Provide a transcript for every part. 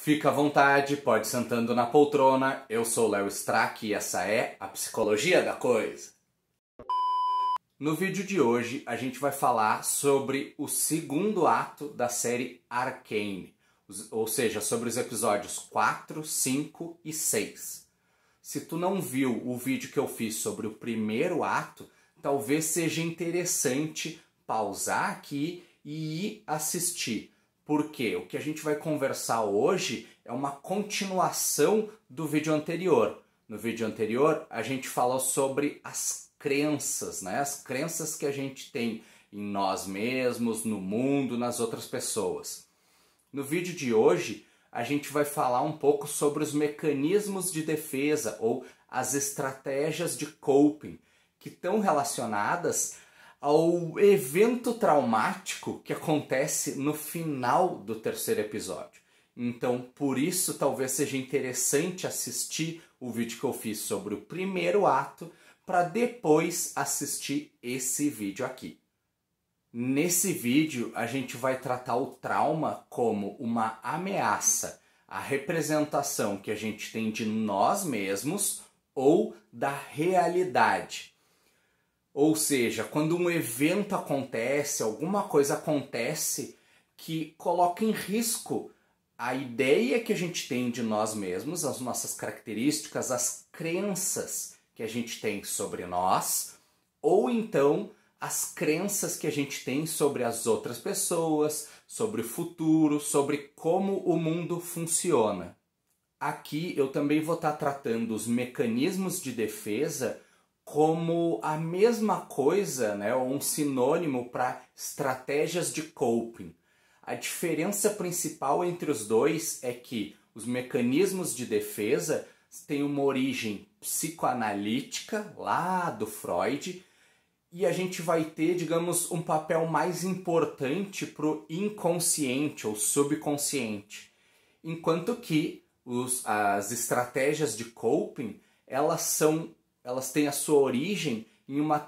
Fica à vontade, pode sentando na poltrona. Eu sou Léo Strack e essa é a Psicologia da Coisa. No vídeo de hoje a gente vai falar sobre o segundo ato da série Arcane, ou seja, sobre os episódios 4, 5 e 6. Se tu não viu o vídeo que eu fiz sobre o primeiro ato, talvez seja interessante pausar aqui e ir assistir. Porque o que a gente vai conversar hoje é uma continuação do vídeo anterior. No vídeo anterior, a gente falou sobre as crenças, né? As crenças que a gente tem em nós mesmos, no mundo, nas outras pessoas. No vídeo de hoje, a gente vai falar um pouco sobre os mecanismos de defesa ou as estratégias de coping que estão relacionadas ao evento traumático que acontece no final do terceiro episódio. Então, por isso, talvez seja interessante assistir o vídeo que eu fiz sobre o primeiro ato para depois assistir esse vídeo aqui. Nesse vídeo, a gente vai tratar o trauma como uma ameaça à representação que a gente tem de nós mesmos ou da realidade. Ou seja, quando um evento acontece, alguma coisa acontece que coloca em risco a ideia que a gente tem de nós mesmos, as nossas características, as crenças que a gente tem sobre nós, ou então as crenças que a gente tem sobre as outras pessoas, sobre o futuro, sobre como o mundo funciona. Aqui eu também vou estar tratando os mecanismos de defesa como a mesma coisa, né, ou um sinônimo para estratégias de coping. A diferença principal entre os dois é que os mecanismos de defesa têm uma origem psicoanalítica, lá do Freud, e a gente vai ter, digamos, um papel mais importante para o inconsciente ou subconsciente. Enquanto que as estratégias de coping, elas têm a sua origem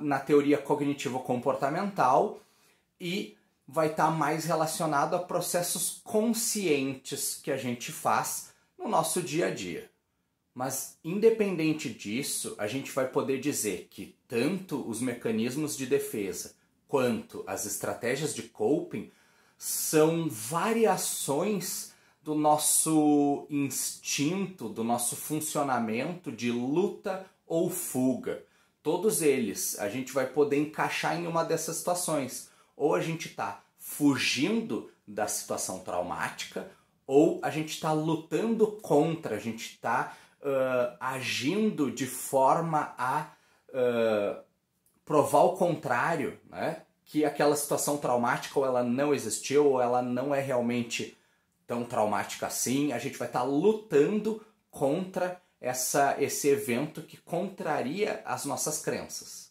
na teoria cognitivo-comportamental e vai estar mais relacionado a processos conscientes que a gente faz no nosso dia a dia. Mas, independente disso, a gente vai poder dizer que tanto os mecanismos de defesa quanto as estratégias de coping são variações do nosso instinto, do nosso funcionamento de luta ou fuga. Todos eles a gente vai poder encaixar em uma dessas situações. Ou a gente está fugindo da situação traumática, ou a gente está lutando contra, a gente está agindo de forma a provar o contrário, né? Que aquela situação traumática ou ela não existiu, ou ela não é realmente tão traumática assim. A gente vai estar lutando contra esse evento que contraria as nossas crenças.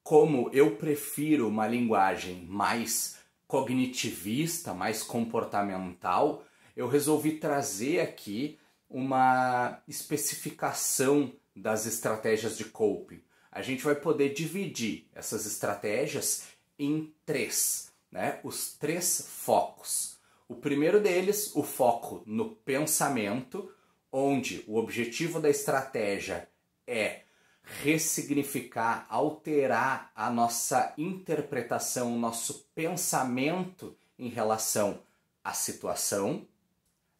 Como eu prefiro uma linguagem mais cognitivista, mais comportamental, eu resolvi trazer aqui uma especificação das estratégias de coping. A gente vai poder dividir essas estratégias em três, né? Os três focos. O primeiro deles, o foco no pensamento, onde o objetivo da estratégia é ressignificar, alterar a nossa interpretação, o nosso pensamento em relação à situação.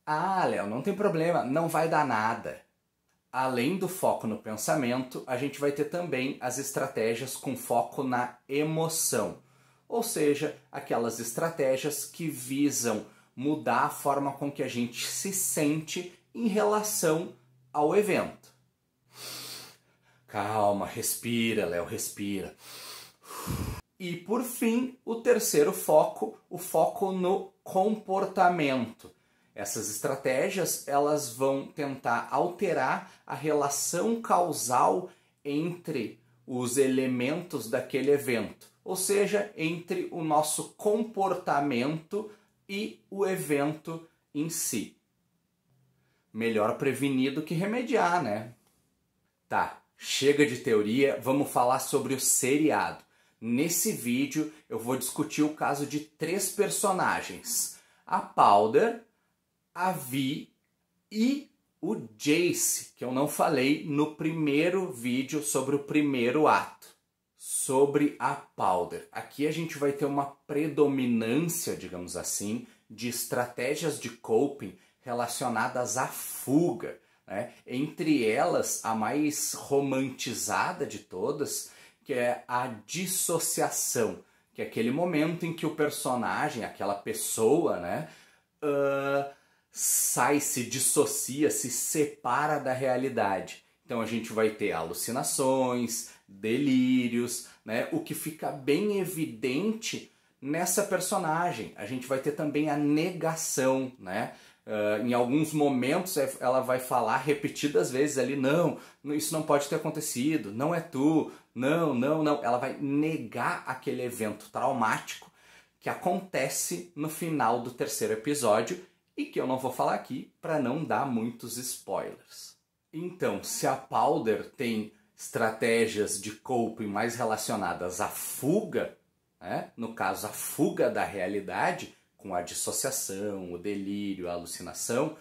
Ah, Léo, não tem problema, não vai dar nada. Além do foco no pensamento, a gente vai ter também as estratégias com foco na emoção. Ou seja, aquelas estratégias que visam mudar a forma com que a gente se sente em relação ao evento. Calma, respira, Léo, respira. E por fim, o terceiro foco, o foco no comportamento. Essas estratégias, elas vão tentar alterar a relação causal entre os elementos daquele evento, ou seja, entre o nosso comportamento e o evento em si. Melhor prevenir do que remediar, né? Tá, chega de teoria, vamos falar sobre o seriado. Nesse vídeo eu vou discutir o caso de 3 personagens. A Powder, a Vi e o Jace, que eu não falei no primeiro vídeo sobre o primeiro ato, sobre a Powder. Aqui a gente vai ter uma predominância, digamos assim, de estratégias de coping relacionadas à fuga, né? Entre elas, a mais romantizada de todas, que é a dissociação, que é aquele momento em que o personagem, aquela pessoa, né, se dissocia, se separa da realidade. Então a gente vai ter alucinações, delírios, né, o que fica bem evidente nessa personagem. A gente vai ter também a negação, né? Em alguns momentos ela vai falar repetidas vezes ali, não, isso não pode ter acontecido, não é tu, não, não, não. Ela vai negar aquele evento traumático que acontece no final do terceiro episódio e que eu não vou falar aqui para não dar muitos spoilers. Então, se a Powder tem estratégias de coping mais relacionadas à fuga, né? No caso a fuga da realidade, com a dissociação, o delírio, a alucinação,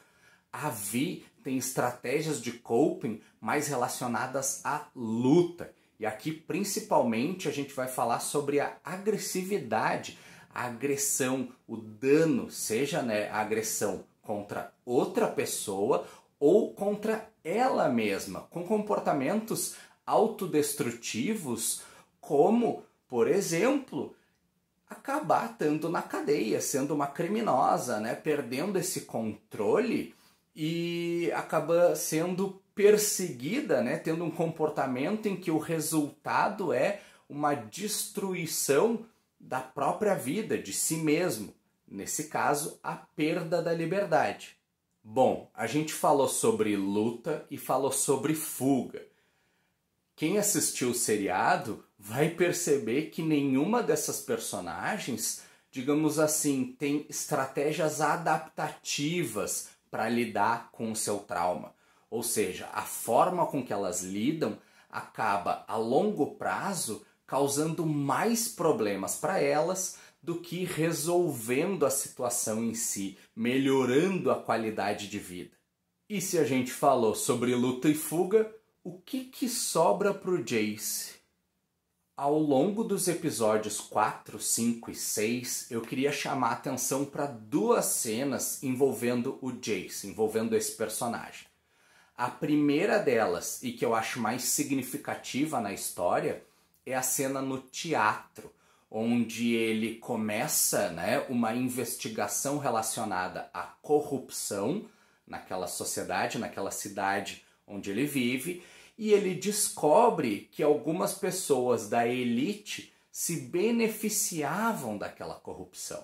a Vi tem estratégias de coping mais relacionadas à luta. E aqui, principalmente, a gente vai falar sobre a agressividade, a agressão, o dano, seja, né, a agressão contra outra pessoa ou contra ela mesma, com comportamentos autodestrutivos, como, por exemplo, acabar estando na cadeia, sendo uma criminosa, né? Perdendo esse controle e acaba sendo perseguida, né? Tendo um comportamento em que o resultado é uma destruição da própria vida, de si mesmo. Nesse caso, a perda da liberdade. Bom, a gente falou sobre luta e falou sobre fuga. Quem assistiu o seriado vai perceber que nenhuma dessas personagens, digamos assim, tem estratégias adaptativas para lidar com o seu trauma. Ou seja, a forma com que elas lidam acaba a longo prazo causando mais problemas para elas do que resolvendo a situação em si, melhorando a qualidade de vida. E se a gente falou sobre luta e fuga, o que sobra para o Jace? Ao longo dos episódios 4, 5 e 6, eu queria chamar a atenção para duas cenas envolvendo o Jace, envolvendo esse personagem. A primeira delas, e que eu acho mais significativa na história, é a cena no teatro, onde ele começa, né, uma investigação relacionada à corrupção naquela sociedade, naquela cidade onde ele vive, e ele descobre que algumas pessoas da elite se beneficiavam daquela corrupção.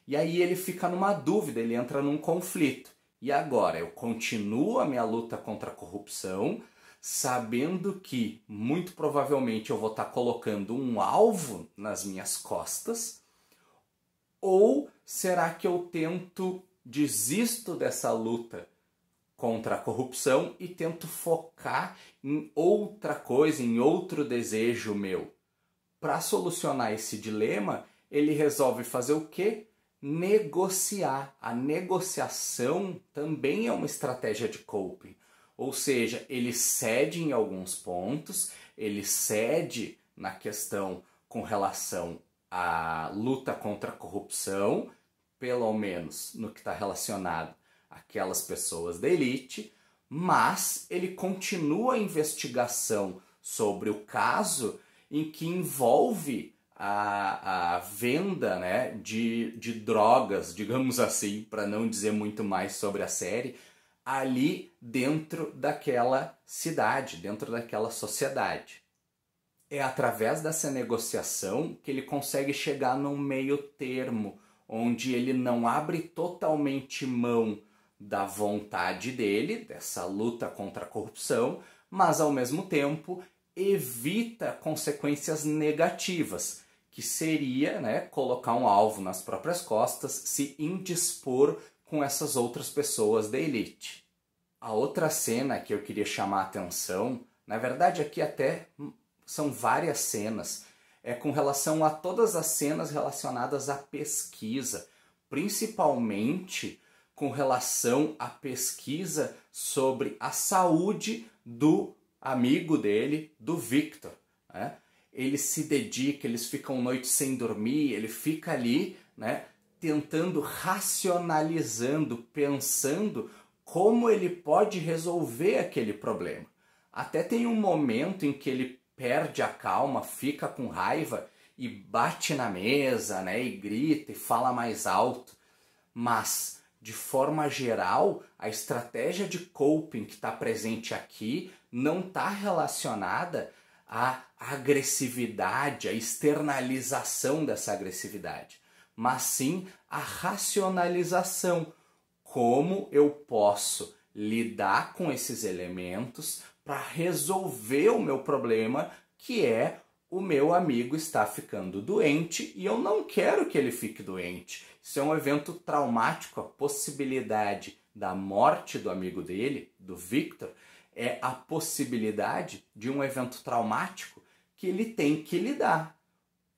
E aí ele fica numa dúvida, ele entra num conflito. E agora, eu continuo a minha luta contra a corrupção, sabendo que, muito provavelmente, eu vou estar colocando um alvo nas minhas costas, ou será que eu desisto dessa luta contra a corrupção e tento focar em outra coisa, em outro desejo meu? Para solucionar esse dilema, ele resolve fazer o quê? Negociar. A negociação também é uma estratégia de coping. Ou seja, ele cede em alguns pontos, ele cede na questão com relação à luta contra a corrupção, pelo menos no que está relacionado àquelas pessoas da elite, mas ele continua a investigação sobre o caso em que envolve a venda, né, de drogas, digamos assim, para não dizer muito mais sobre a série, ali dentro daquela cidade, dentro daquela sociedade. É através dessa negociação que ele consegue chegar num meio termo, onde ele não abre totalmente mão da vontade dele, dessa luta contra a corrupção, mas ao mesmo tempo evita consequências negativas, que seria, né, colocar um alvo nas próprias costas, se indispor com essas outras pessoas da elite. A outra cena que eu queria chamar a atenção, na verdade aqui até são várias cenas, é com relação a todas as cenas relacionadas à pesquisa, principalmente com relação à pesquisa sobre a saúde do amigo dele, do Victor, né? Ele se dedica, eles ficam noites sem dormir, ele fica ali, né, tentando, racionalizando, pensando como ele pode resolver aquele problema. Até tem um momento em que ele perde a calma, fica com raiva e bate na mesa, né, e grita e fala mais alto. Mas, de forma geral, a estratégia de coping que está presente aqui não está relacionada à agressividade, à externalização dessa agressividade, mas sim à racionalização. Como eu posso lidar com esses elementos para resolver o meu problema, que é o meu amigo está ficando doente e eu não quero que ele fique doente. Isso é um evento traumático, a possibilidade da morte do amigo dele, do Victor, é a possibilidade de um evento traumático que ele tem que lidar.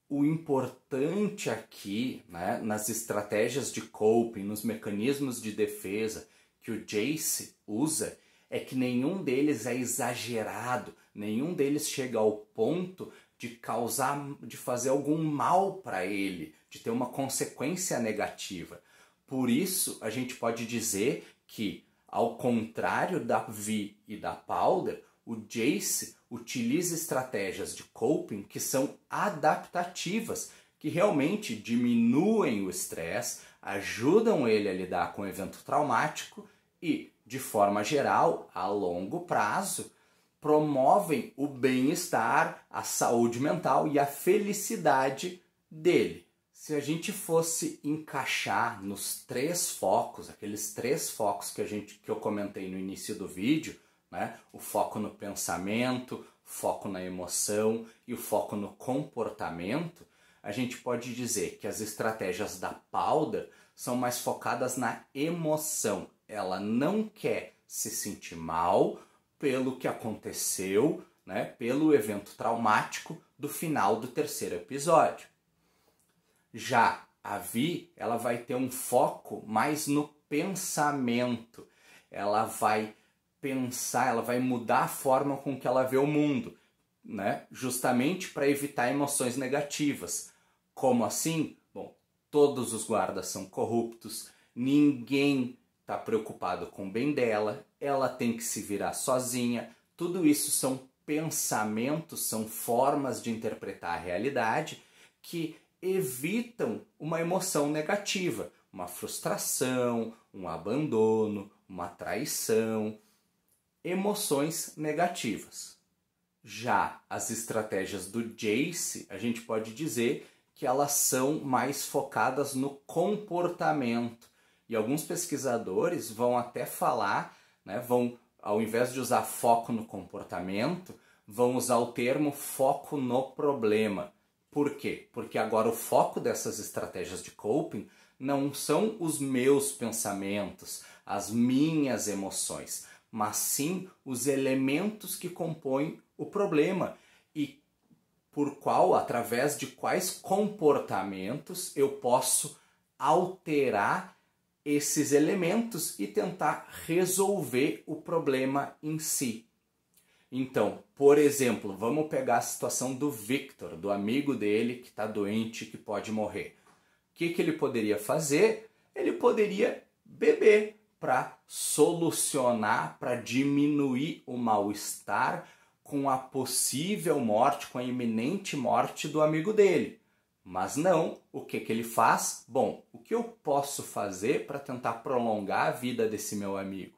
O importante aqui, né, nas estratégias de coping, nos mecanismos de defesa que o Jace usa, é que nenhum deles é exagerado, nenhum deles chega ao ponto de fazer algum mal para ele, de ter uma consequência negativa. Por isso, a gente pode dizer que, ao contrário da Vi e da Powder, o Jace utiliza estratégias de coping que são adaptativas, que realmente diminuem o estresse, ajudam ele a lidar com o evento traumático e, de forma geral, a longo prazo, promovem o bem-estar, a saúde mental e a felicidade dele. Se a gente fosse encaixar nos 3 focos, aqueles 3 focos que eu comentei no início do vídeo, né? O foco no pensamento, foco na emoção e o foco no comportamento, a gente pode dizer que as estratégias da Powder são mais focadas na emoção. Ela não quer se sentir mal pelo que aconteceu, né? Pelo evento traumático do final do 3º episódio. Já a Vi, ela vai ter um foco mais no pensamento. Ela vai pensar, ela vai mudar a forma com que ela vê o mundo, né? Justamente para evitar emoções negativas. Como assim? Bom, todos os guardas são corruptos, ninguém está preocupado com o bem dela, ela tem que se virar sozinha. Tudo isso são pensamentos, são formas de interpretar a realidade que evitam uma emoção negativa, uma frustração, um abandono, uma traição, emoções negativas. Já as estratégias do Jace, a gente pode dizer que elas são mais focadas no comportamento. E alguns pesquisadores vão até falar, né, ao invés de usar foco no comportamento, vão usar o termo foco no problema. Por quê? Porque agora o foco dessas estratégias de coping não são os meus pensamentos, as minhas emoções, mas sim os elementos que compõem o problema e através de quais comportamentos eu posso alterar esses elementos e tentar resolver o problema em si. Então, por exemplo, vamos pegar a situação do Victor, do amigo dele que está doente, que pode morrer. O que ele poderia fazer? Ele poderia beber para solucionar, para diminuir o mal-estar com a possível morte, com a iminente morte do amigo dele. Mas não, o que ele faz? Bom, o que eu posso fazer para tentar prolongar a vida desse meu amigo?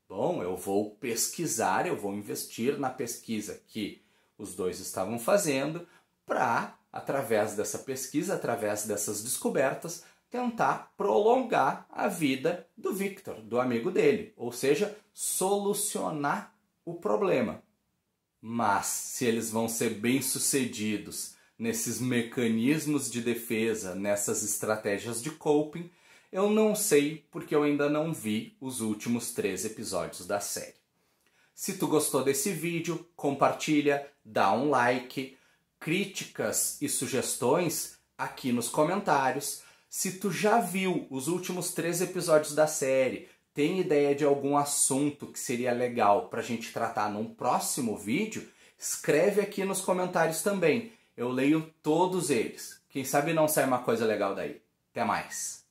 Bom, eu vou pesquisar, eu vou investir na pesquisa que os dois estavam fazendo para, através dessa pesquisa, através dessas descobertas, tentar prolongar a vida do Victor, do amigo dele, ou seja, solucionar o problema. Mas se eles vão ser bem-sucedidos nesses mecanismos de defesa, nessas estratégias de coping, eu não sei porque eu ainda não vi os últimos 3 episódios da série. Se tu gostou desse vídeo, compartilha, dá um like, críticas e sugestões aqui nos comentários. Se tu já viu os últimos 3 episódios da série, tem ideia de algum assunto que seria legal para a gente tratar num próximo vídeo, escreve aqui nos comentários também. Eu leio todos eles. Quem sabe não sai uma coisa legal daí. Até mais!